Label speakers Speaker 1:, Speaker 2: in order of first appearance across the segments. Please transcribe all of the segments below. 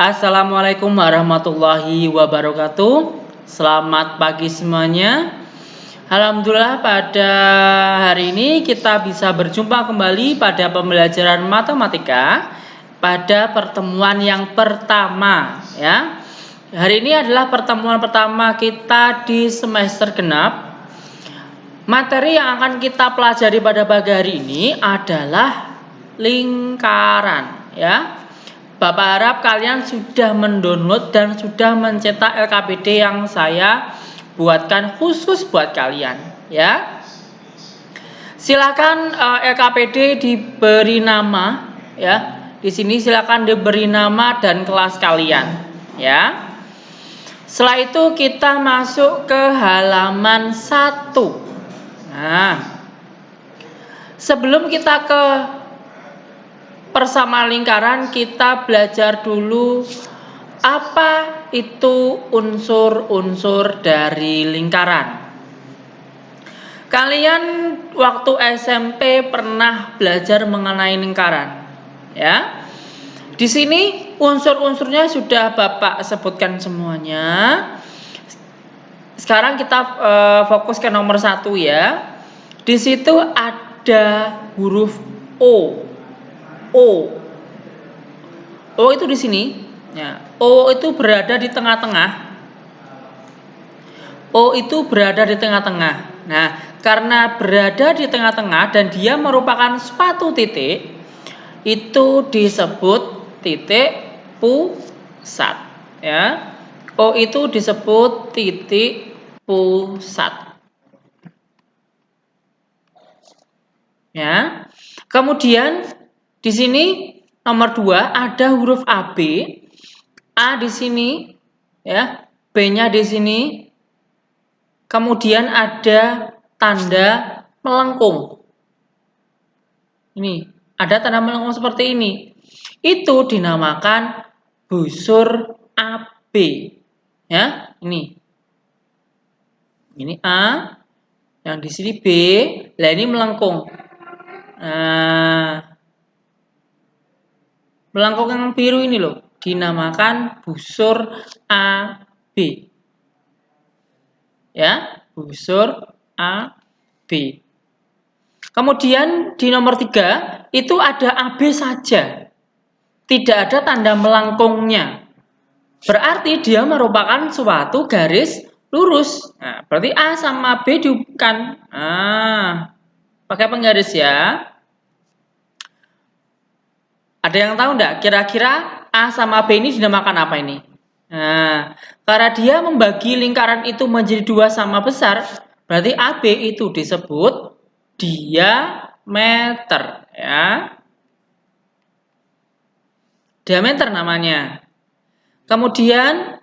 Speaker 1: Assalamualaikum warahmatullahi wabarakatuh. Selamat pagi semuanya. Alhamdulillah pada hari ini kita bisa berjumpa kembali pada pembelajaran matematika pada pertemuan yang pertama ya. Hari ini adalah pertemuan pertama kita di semester genap. Materi yang akan kita pelajari pada pagi hari ini adalah lingkaran ya. Bapak harap kalian sudah mendownload dan sudah mencetak LKPD yang saya buatkan khusus buat kalian ya. Silakan LKPD diberi nama ya. Di sini silakan diberi nama dan kelas kalian ya. Setelah itu kita masuk ke halaman 1. Nah, sebelum kita ke persamaan lingkaran, kita belajar dulu apa itu unsur-unsur dari lingkaran. Kalian waktu SMP pernah belajar mengenai lingkaran, ya? Di sini unsur-unsurnya sudah Bapak sebutkan semuanya. Sekarang kita fokus ke nomor 1 ya. Di situ ada huruf O. O itu di sini ya. O itu berada di tengah-tengah. O itu berada di tengah-tengah. Nah, karena berada di tengah-tengah dan dia merupakan suatu titik, itu disebut titik pusat ya. O itu disebut titik pusat. Ya. Kemudian di sini nomor 2 ada huruf AB. A di sini ya, B-nya di sini. Kemudian ada tanda melengkung. Ini, ada tanda melengkung seperti ini. Itu dinamakan busur AB. Ya, ini. Ini A, yang di sini B, lah ini melengkung. Nah, melengkung yang biru ini loh, dinamakan busur AB. Ya, busur AB. Kemudian di nomor 3 itu ada AB saja. Tidak ada tanda melengkungnya. Berarti dia merupakan suatu garis lurus. Nah, berarti A sama B dihubungkan. Nah, pakai penggaris ya. Ada yang tahu enggak kira-kira A sama B ini dinamakan apa ini? Nah, karena dia membagi lingkaran itu menjadi 2 sama besar, berarti AB itu disebut diameter ya. Diameter namanya. Kemudian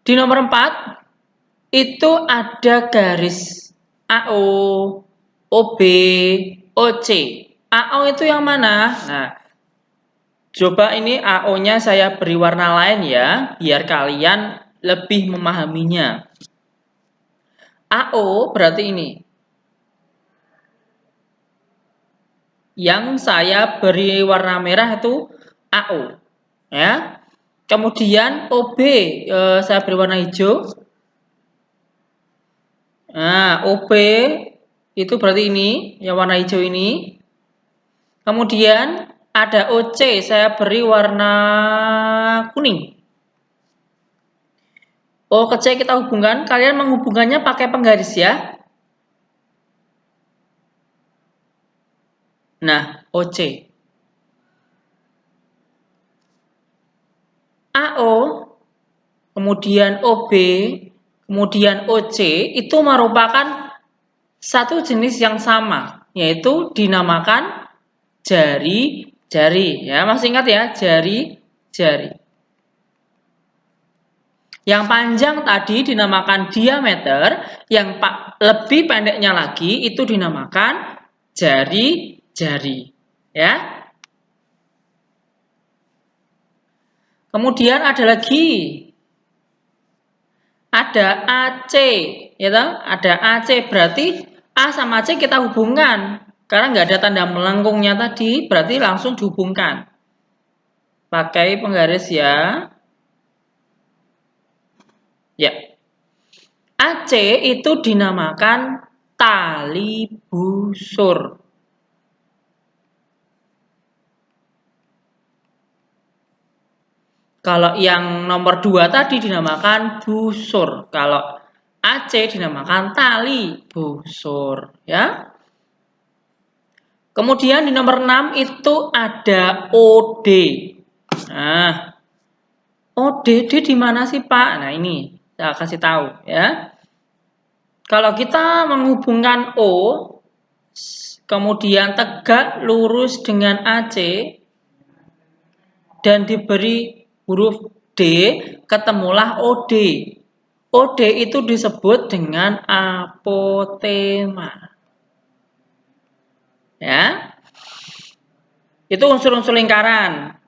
Speaker 1: di nomor 4 itu ada garis AO, OB, OC. AO itu yang mana? Nah, coba ini AO-nya saya beri warna lain ya, biar kalian lebih memahaminya. AO berarti ini. Yang saya beri warna merah itu AO. Ya. Kemudian OB saya beri warna hijau. Nah, OB itu berarti ini, yang warna hijau ini. Kemudian ada OC, saya beri warna kuning. O ke C kita hubungkan, kalian menghubungkannya pakai penggaris ya. Nah, OC. AO, kemudian OB, kemudian OC itu merupakan satu jenis yang sama, yaitu dinamakan jari-jari. Ya, masih ingat ya, jari-jari. Yang panjang tadi dinamakan diameter, yang lebih pendeknya lagi itu dinamakan jari-jari. Ya. Kemudian ada lagi. Ada AC, ya toh? Ada AC berarti A sama C kita hubungkan. Karena nggak ada tanda melengkungnya tadi, berarti langsung dihubungkan. Pakai penggaris ya. Ya. AC itu dinamakan tali busur. Kalau yang nomor 2 tadi dinamakan busur. Kalau AC dinamakan tali busur, ya. Kemudian di nomor 6 itu ada OD. Nah, ODD di mana sih, Pak? Nah, ini saya kasih tahu ya. Kalau kita menghubungkan O, kemudian tegak lurus dengan AC, dan diberi huruf D, ketemulah OD. OD itu disebut dengan apotema. Ya. Itu unsur-unsur lingkaran.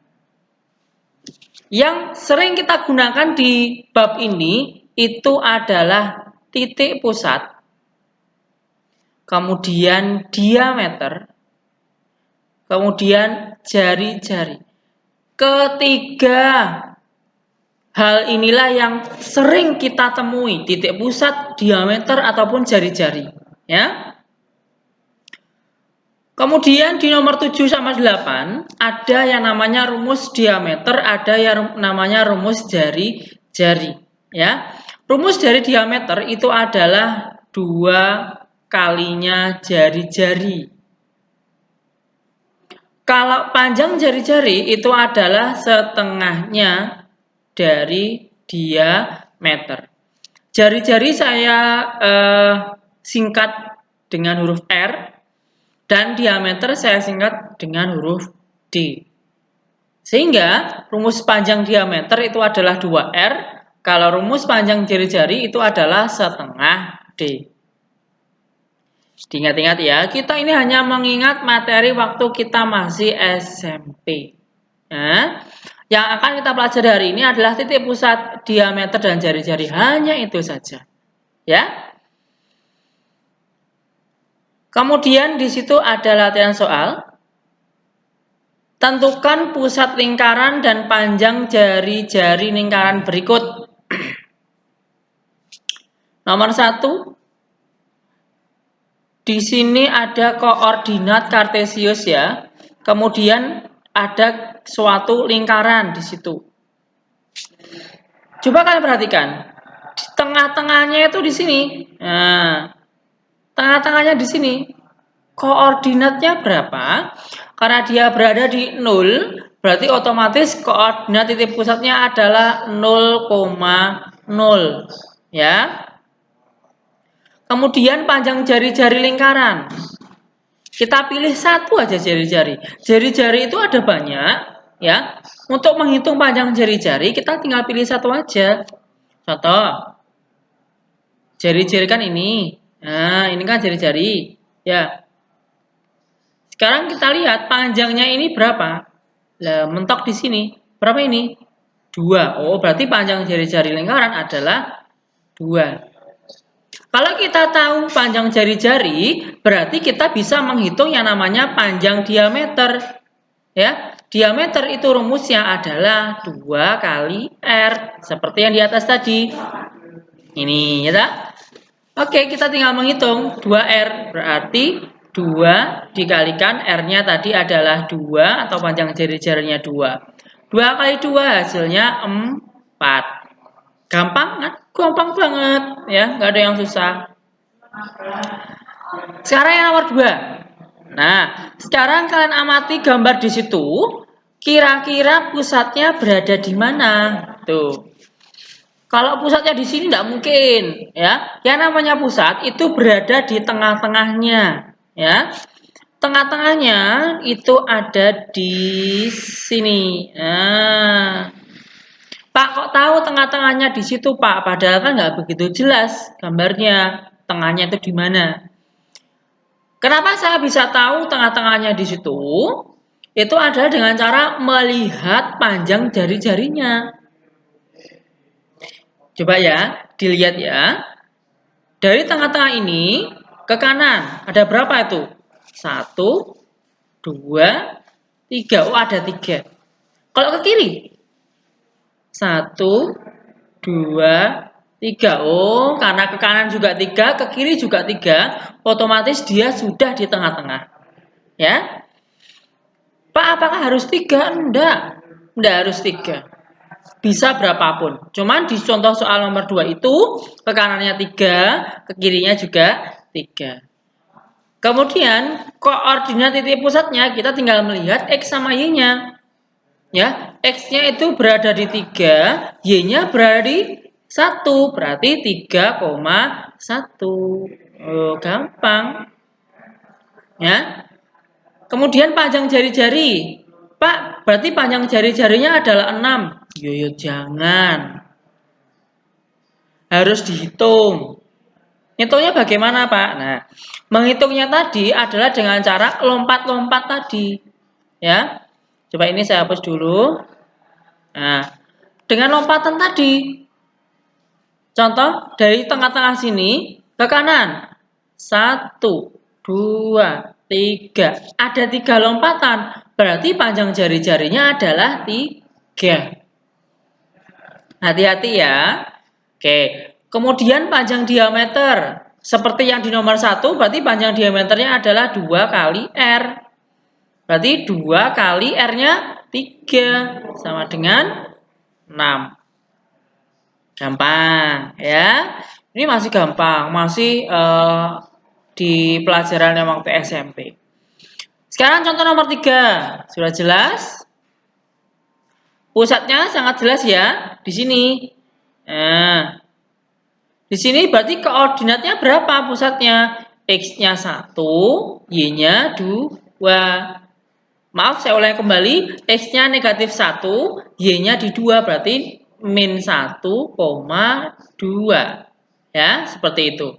Speaker 1: Yang sering kita gunakan di bab ini itu adalah titik pusat, kemudian diameter, kemudian jari-jari. Ketiga hal inilah yang sering kita temui, titik pusat, diameter, ataupun jari-jari. Ya. Kemudian di nomor 7 sama 8 ada yang namanya rumus diameter, ada yang namanya rumus jari-jari. Ya. Rumus dari diameter itu adalah 2 kalinya jari-jari. Kalau panjang jari-jari itu adalah setengahnya dari diameter. Jari-jari saya singkat dengan huruf R, dan diameter saya singkat dengan huruf D. Sehingga rumus panjang diameter itu adalah 2R, kalau rumus panjang jari-jari itu adalah setengah D. Diingat-ingat ya, kita ini hanya mengingat materi waktu kita masih SMP. Nah, yang akan kita pelajari hari ini adalah titik pusat, diameter, dan jari-jari. Hanya itu saja. Ya. Kemudian di situ ada latihan soal. Tentukan pusat lingkaran dan panjang jari-jari lingkaran berikut. Nomor 1. Di sini ada koordinat kartesius ya. Kemudian ada suatu lingkaran di situ. Coba kalian perhatikan. Di tengah-tengahnya itu di sini. Nah, tengah-tengahnya di sini. Koordinatnya berapa? Karena dia berada di 0, berarti otomatis koordinat titik pusatnya adalah 0,0. Ya. Kemudian panjang jari-jari lingkaran. Kita pilih satu aja jari-jari. Jari-jari itu ada banyak, ya. Untuk menghitung panjang jari-jari, kita tinggal pilih satu aja. Contoh, jari-jari kan ini. Nah, ini kan jari-jari. Ya. Sekarang kita lihat panjangnya ini berapa. Lah, mentok di sini. Berapa ini? 2. Oh, berarti panjang jari-jari lingkaran adalah 2. Kalau kita tahu panjang jari-jari, berarti kita bisa menghitung yang namanya panjang diameter. Ya, diameter itu rumusnya adalah 2 kali R, seperti yang di atas tadi. Ini, ya tak? Oke, kita tinggal menghitung 2R, berarti 2 dikalikan R-nya tadi adalah 2 atau panjang jari-jarinya 2. 2 kali 2 hasilnya 4. Gampang kan? Gampang banget ya, nggak ada yang susah. Sekarang yang nomor 2. Nah, sekarang kalian amati gambar di situ. Kira-kira pusatnya berada di mana? Tuh. Kalau pusatnya di sini tidak mungkin, ya. Yang namanya pusat itu berada di tengah-tengahnya, ya. Tengah-tengahnya itu ada di sini. Nah, Pak, kok tahu tengah-tengahnya di situ, Pak? Padahal kan nggak begitu jelas gambarnya. Tengahnya itu di mana? Kenapa saya bisa tahu tengah-tengahnya di situ? Itu adalah dengan cara melihat panjang jari-jarinya. Coba ya, dilihat ya. Dari tengah-tengah ini ke kanan, ada berapa itu? 1, 2, 3. Oh, ada 3. Kalau ke kiri, 1, 2, 3. Oh, karena ke kanan juga 3, ke kiri juga 3, otomatis dia sudah di tengah-tengah. Ya, Pak, apakah harus 3? Enggak harus 3. Bisa berapapun. Cuman di contoh soal nomor 2 itu, ke kanannya 3, ke kirinya juga 3. Kemudian, koordinat titik pusatnya, kita tinggal melihat X sama Y-nya. Ya, X-nya itu berada di 3, Y-nya berada di 1, berarti 3,1. Oh, gampang. Ya. Kemudian panjang jari-jari. Pak, berarti panjang jari-jarinya adalah 6. Yo, jangan. Harus dihitung. Hitungnya bagaimana, Pak? Nah, menghitungnya tadi adalah dengan cara lompat-lompat tadi. Ya. Coba ini saya hapus dulu. Nah, dengan lompatan tadi. Contoh dari tengah-tengah sini ke kanan. 1, 2, 3. Ada 3 lompatan. Berarti panjang jari-jarinya adalah 3. Hati-hati ya. Oke. Kemudian panjang diameter. Seperti yang di nomor 1, berarti panjang diameternya adalah 2 kali R. Berarti 2 kali R-nya 3. Sama dengan 6. Gampang ya. Ini masih gampang. Masih di pelajaran yang waktu SMP. Sekarang contoh nomor 3. Sudah jelas? Pusatnya sangat jelas ya. Di sini. Nah, di sini berarti koordinatnya berapa pusatnya? X-nya 1, Y-nya 2. Maaf, saya ulangi kembali. X-nya negatif 1, Y-nya di 2. Berarti min 1,2. Ya, seperti itu.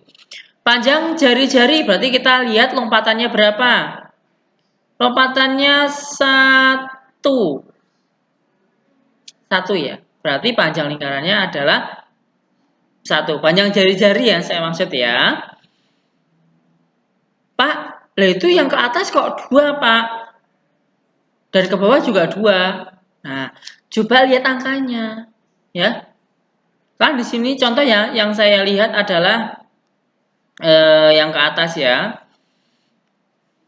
Speaker 1: Panjang jari-jari, berarti kita lihat lompatannya berapa? Lompatannya 1. 1 ya. Berarti panjang lingkarannya adalah 1. Panjang jari-jari yang saya maksud ya. Pak, lah itu yang ke atas kok 2, Pak? Dan ke bawah juga 2. Nah, coba lihat angkanya. Ya. Kan di sini contoh ya, yang saya lihat adalah yang ke atas ya.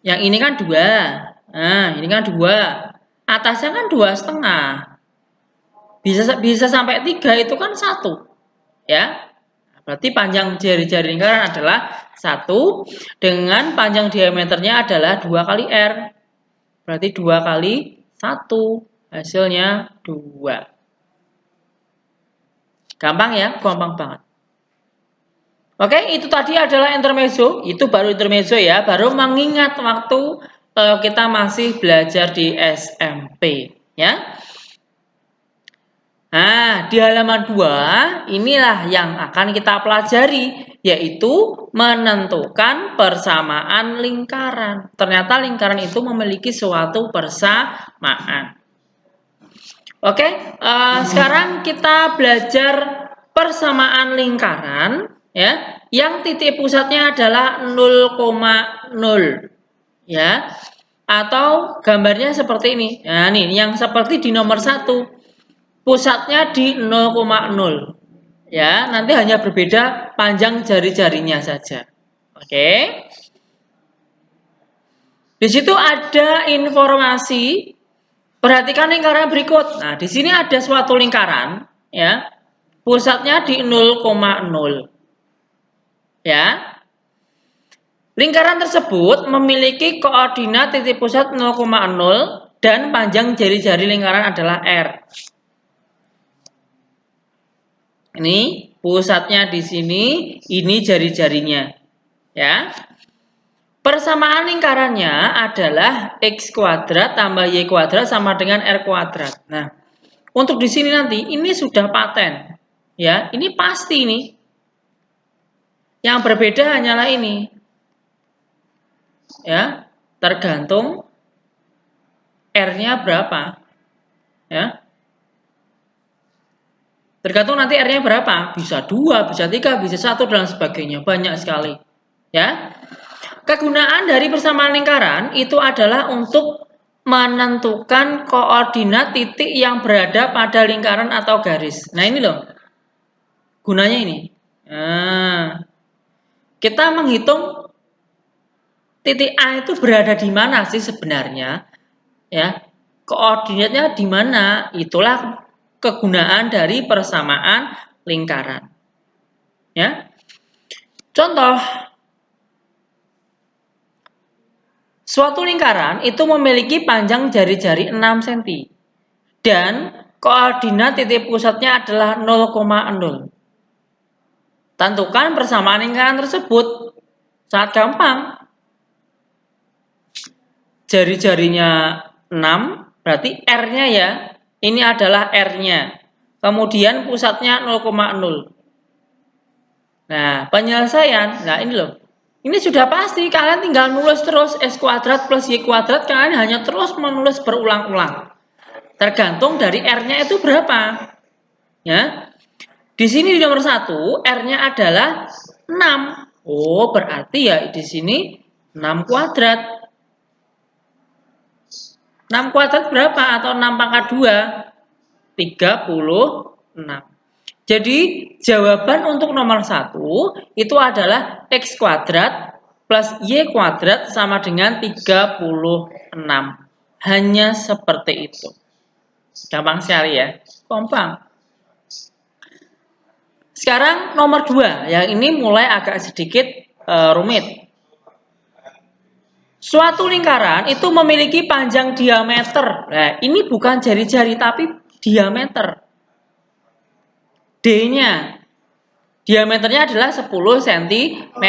Speaker 1: Yang ini kan 2. Nah, ini kan 2. Atasnya kan 2,5. Bisa sampai 3 itu kan 1. Ya. Berarti panjang jari-jari lingkaran adalah 1 dengan panjang diameternya adalah 2 kali R. Berarti 2 kali 1. Hasilnya 2. Gampang ya? Gampang banget. Oke, itu tadi adalah intermezzo. Itu baru intermezzo ya. Baru mengingat waktu kita masih belajar di SMP. Ya. Nah, di halaman 2 inilah yang akan kita pelajari, yaitu menentukan persamaan lingkaran. Ternyata lingkaran itu memiliki suatu persamaan. Oke, sekarang kita belajar persamaan lingkaran ya, yang titik pusatnya adalah 0,0 ya. Atau gambarnya seperti ini. Nah, nih yang seperti di nomor 1. Pusatnya di 0,0 ya, nanti hanya berbeda panjang jari-jarinya saja. Oke. Di situ ada informasi. Perhatikan lingkaran berikut. Nah, di sini ada suatu lingkaran ya. Pusatnya di 0,0 ya. Lingkaran tersebut memiliki koordinat titik pusat 0,0 dan panjang jari-jari lingkaran adalah R. Ini pusatnya di sini, ini jari-jarinya. Ya. Persamaan lingkarannya adalah X kuadrat tambah Y kuadrat sama dengan R kuadrat. Nah, untuk di sini nanti ini sudah paten. Ya, ini pasti nih. Yang berbeda hanyalah ini. Ya, tergantung R-nya berapa. Ya. Tergantung nanti R-nya berapa. Bisa 2, bisa 3, bisa 1, dan sebagainya. Banyak sekali. Ya. Kegunaan dari persamaan lingkaran itu adalah untuk menentukan koordinat titik yang berada pada lingkaran atau garis. Nah ini loh, gunanya ini. Nah, kita menghitung titik A itu berada di mana sih sebenarnya? Ya, koordinatnya di mana? Itulah kegunaan dari persamaan lingkaran. Ya, contoh. Suatu lingkaran itu memiliki panjang jari-jari 6 cm dan koordinat titik pusatnya adalah 0,0. Tentukan persamaan lingkaran tersebut. Sangat gampang. Jari-jarinya 6, berarti R-nya ya. Ini adalah R-nya. Kemudian pusatnya 0,0. Nah, penyelesaian. Nah, ini loh. Ini sudah pasti, kalian tinggal nulis terus X kuadrat plus Y kuadrat, kalian hanya terus menulis berulang-ulang. Tergantung dari R-nya itu berapa. Ya. Di sini di nomor 1, R-nya adalah 6. Oh, berarti ya di sini 6 kuadrat. 6 kuadrat berapa? Atau 6 pangkat 2? 36. Jadi jawaban untuk nomor 1 itu adalah X kuadrat plus Y kuadrat sama dengan 36. Hanya seperti itu. Gampang sekali ya. Gampang. Sekarang nomor 2. Yang ini mulai agak sedikit rumit. Suatu lingkaran itu memiliki panjang diameter. Nah, ini bukan jari-jari tapi diameter. D-nya. Diameternya adalah 10 cm.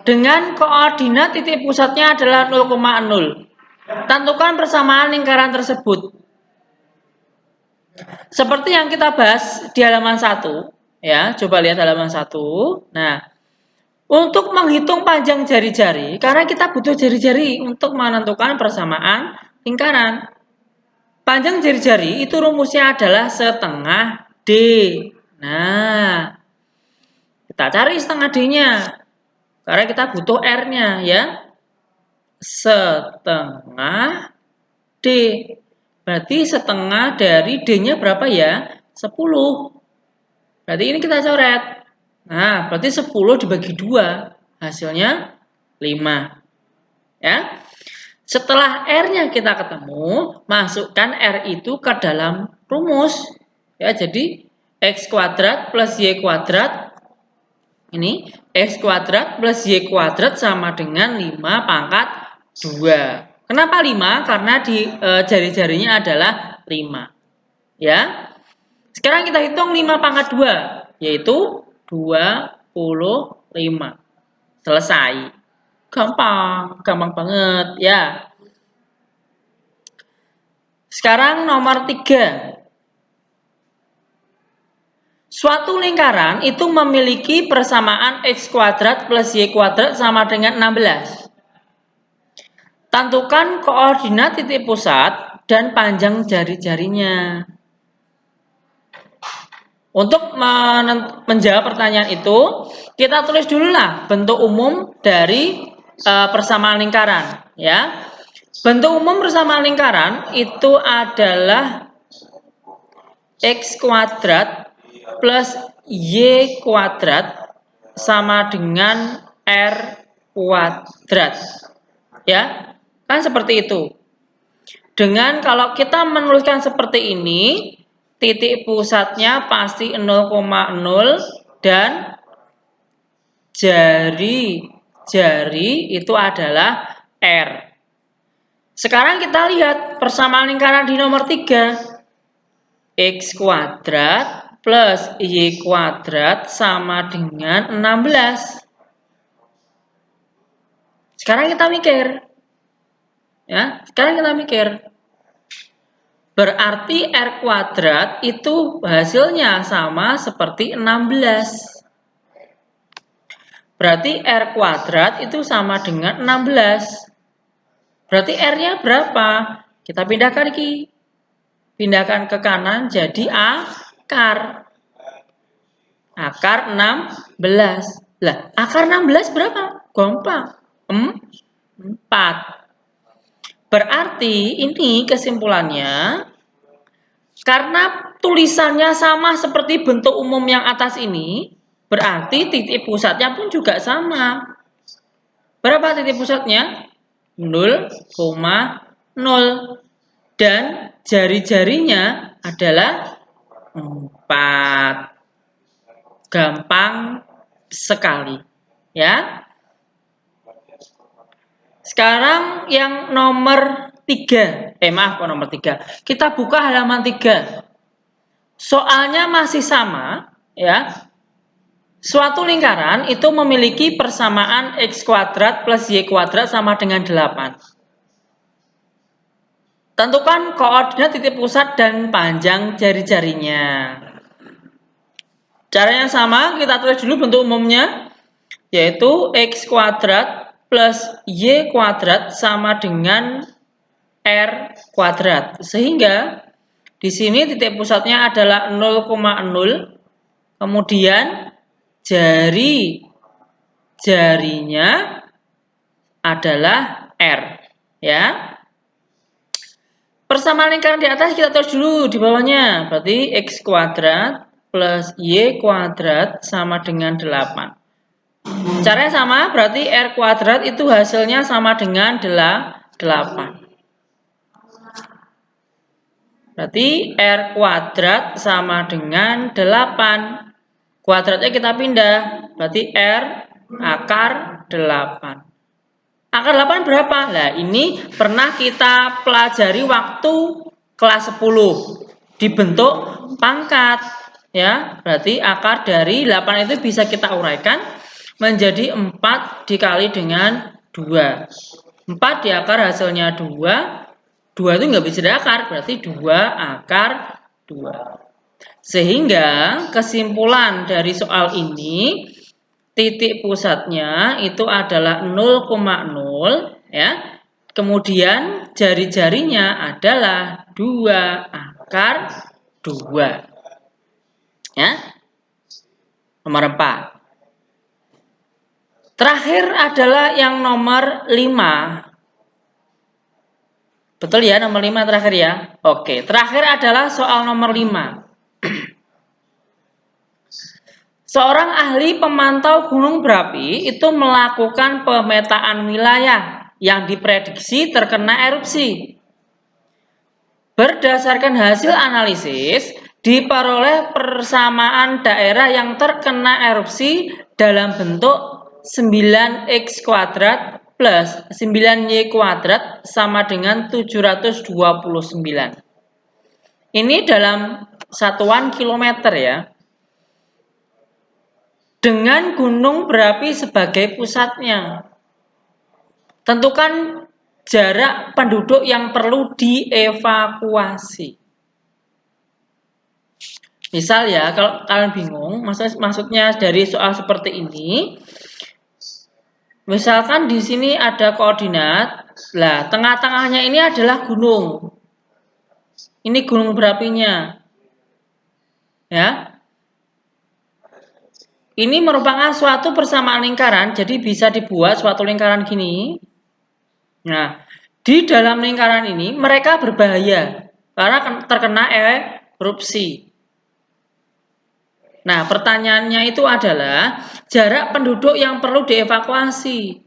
Speaker 1: Dengan koordinat titik pusatnya adalah 0,0. Tentukan persamaan lingkaran tersebut. Seperti yang kita bahas di halaman 1. Ya, coba lihat halaman 1. Nah, untuk menghitung panjang jari-jari, karena kita butuh jari-jari untuk menentukan persamaan lingkaran. Panjang jari-jari itu rumusnya adalah setengah D. Nah, kita cari setengah D-nya. Karena kita butuh R-nya ya. Setengah D. Berarti setengah dari D-nya berapa ya? 10. Berarti ini kita coret. Nah, berarti 10 dibagi 2. Hasilnya 5. Ya. Setelah R-nya kita ketemu, masukkan R itu ke dalam rumus. Ya, jadi X kuadrat plus Y kuadrat. Ini X kuadrat plus Y kuadrat sama dengan 5 pangkat 2. Kenapa 5? Karena di jari-jarinya adalah 5. Ya. Sekarang kita hitung 5 pangkat 2, yaitu 25. Selesai. Gampang, gampang banget ya. Sekarang nomor 3. Suatu lingkaran itu memiliki persamaan X kuadrat plus Y kuadrat sama dengan 16. Tentukan koordinat titik pusat dan panjang jari-jarinya. Untuk menjawab pertanyaan itu, kita tulis dulu lah bentuk umum dari persamaan lingkaran. Ya, bentuk umum persamaan lingkaran itu adalah X kuadrat plus Y kuadrat sama dengan R kuadrat. Ya, kan seperti itu. Dengan kalau kita menuliskan seperti ini, titik pusatnya pasti 0,0 dan jari-jari itu adalah R. Sekarang kita lihat persamaan lingkaran di nomor 3. X kuadrat plus Y kuadrat sama dengan 16. Sekarang kita mikir. Ya, sekarang kita mikir. Berarti R kuadrat itu hasilnya sama seperti 16. Berarti R kuadrat itu sama dengan 16. Berarti R-nya berapa? Kita pindahkan lagi. Pindahkan ke kanan jadi akar. Akar 16. Lah, akar 16 berapa? Gampang. 4. Berarti ini kesimpulannya, karena tulisannya sama seperti bentuk umum yang atas ini, berarti titik pusatnya pun juga sama. Berapa titik pusatnya? 0,0. Dan jari-jarinya adalah 4. Gampang sekali. Ya. Sekarang yang nomor 3. Maaf, nomor 3. Kita buka halaman 3. Soalnya masih sama, ya. Suatu lingkaran itu memiliki persamaan x kuadrat plus y kuadrat sama dengan 8. Tentukan koordinat titik pusat dan panjang jari-jarinya. Caranya sama, kita tulis dulu bentuk umumnya, yaitu x kuadrat plus y kuadrat sama dengan r kuadrat. Sehingga di sini titik pusatnya adalah 0,0, kemudian jarinya adalah r, ya. Persamaan lingkaran di atas kita tulis dulu di bawahnya, berarti x kuadrat plus y kuadrat sama dengan 8. Caranya sama, berarti r kuadrat itu hasilnya sama dengan 8. Berarti r kuadrat sama dengan 8. Kuadratnya kita pindah, berarti r akar 8. Akar 8 berapa? Nah, ini pernah kita pelajari waktu kelas 10. Dibentuk pangkat. Ya, berarti akar dari 8 itu bisa kita uraikan menjadi 4 dikali dengan 2. 4 diakar hasilnya 2. 2 itu nggak bisa diakar, berarti 2 akar 2. Sehingga kesimpulan dari soal ini, titik pusatnya itu adalah 0,0, ya. Kemudian jari-jarinya adalah 2 akar 2. Ya. Nomor 4. Terakhir adalah yang nomor 5. Betul ya, nomor 5 terakhir ya. Oke, terakhir adalah soal nomor 5. Seorang ahli pemantau gunung berapi itu melakukan pemetaan wilayah yang diprediksi terkena erupsi. Berdasarkan hasil analisis, diperoleh persamaan daerah yang terkena erupsi dalam bentuk 9x kuadrat plus 9y kuadrat sama dengan 729. Ini dalam satuan kilometer ya. Dengan gunung berapi sebagai pusatnya. Tentukan jarak penduduk yang perlu dievakuasi. Misal ya, kalau kalian bingung, maksudnya dari soal seperti ini, misalkan di sini ada koordinat, lah tengah-tengahnya ini adalah gunung. Ini gunung berapinya. Ya. Ini merupakan suatu persamaan lingkaran, jadi bisa dibuat suatu lingkaran gini. Nah, di dalam lingkaran ini mereka berbahaya karena terkena erupsi. Nah, pertanyaannya itu adalah jarak penduduk yang perlu dievakuasi.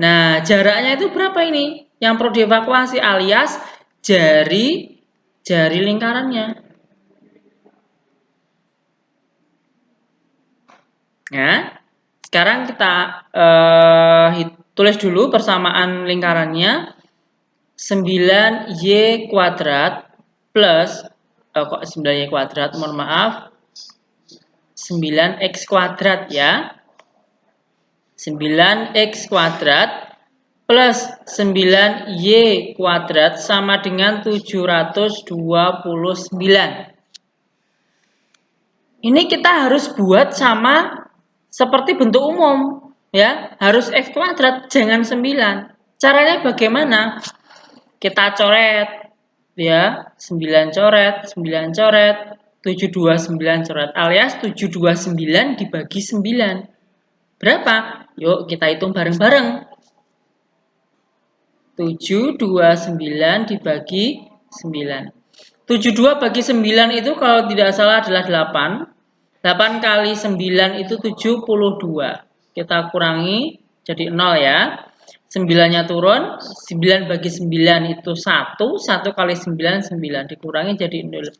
Speaker 1: Nah, jaraknya itu berapa ini? Yang perlu dievakuasi alias jari lingkarannya. Nah, sekarang kita tulis dulu persamaan lingkarannya. 9y kuadrat plus kok 9y kuadrat, mohon maaf, 9x kuadrat ya. 9x kuadrat plus 9y kuadrat sama dengan 729. Ini kita harus buat sama seperti bentuk umum ya, harus x kuadrat, jangan 9. Caranya bagaimana? Kita coret ya, 9 coret, 9 coret, 729 coret alias 729 dibagi 9. Berapa? Yuk kita hitung bareng-bareng. 729 dibagi 9. 72 bagi 9 itu kalau tidak salah adalah 8. 8 kali 9 itu 72. Kita kurangi jadi 0 ya. 9-nya turun, 9 bagi 9 itu 1, 1 kali 9, 9, dikurangi jadi 0.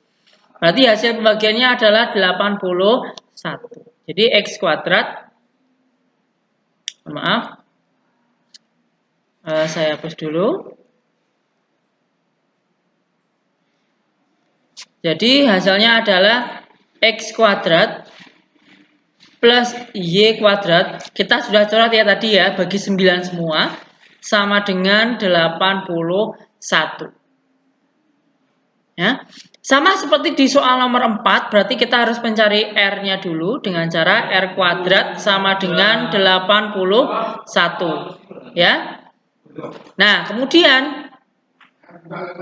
Speaker 1: Berarti hasil pembagiannya adalah 81. Jadi X kuadrat, maaf, saya hapus dulu. Jadi hasilnya adalah X kuadrat plus Y kuadrat, kita sudah coret ya tadi ya, bagi 9 semua, sama dengan 81. Ya. Sama seperti di soal nomor 4, berarti kita harus mencari R-nya dulu dengan cara R kuadrat sama dengan 81. Ya. Nah, kemudian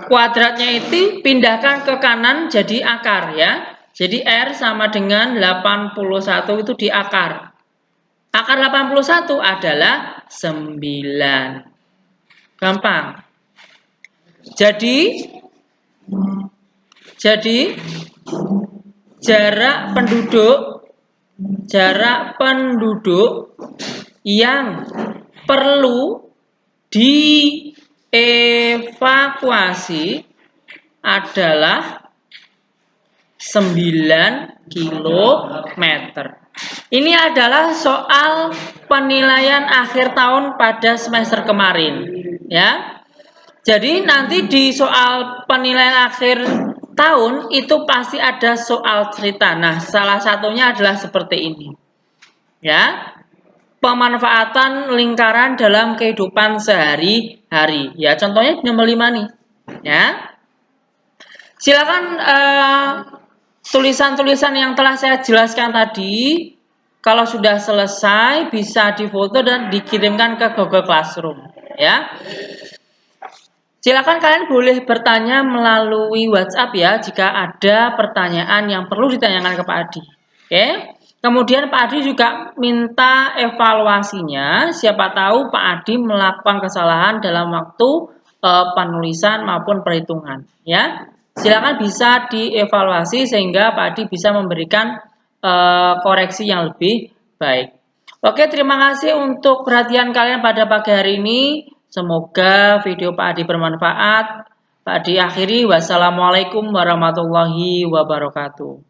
Speaker 1: kuadratnya itu pindahkan ke kanan jadi akar ya. Jadi R sama dengan 81 itu di akar. Akar 81 adalah 9. Gampang. Jadi jarak penduduk yang perlu dievakuasi adalah 9 km. Ini adalah soal penilaian akhir tahun pada semester kemarin, ya. Jadi nanti di soal penilaian akhir tahun itu pasti ada soal cerita. Nah, salah satunya adalah seperti ini. Ya. Pemanfaatan lingkaran dalam kehidupan sehari-hari. Ya, contohnya nomor 5 nih. Ya. Silakan tulisan-tulisan yang telah saya jelaskan tadi, kalau sudah selesai bisa difoto dan dikirimkan ke Google Classroom, ya. Silakan kalian boleh bertanya melalui WhatsApp ya jika ada pertanyaan yang perlu ditanyakan ke Pak Adi. Oke. Kemudian Pak Adi juga minta evaluasinya, siapa tahu Pak Adi melakukan kesalahan dalam waktu penulisan maupun perhitungan, ya. Silakan bisa dievaluasi sehingga Pak Adi bisa memberikan koreksi yang lebih baik. Oke, terima kasih untuk perhatian kalian pada pagi hari ini. Semoga video Pak Adi bermanfaat. Pak Adi akhiri, wassalamualaikum warahmatullahi wabarakatuh.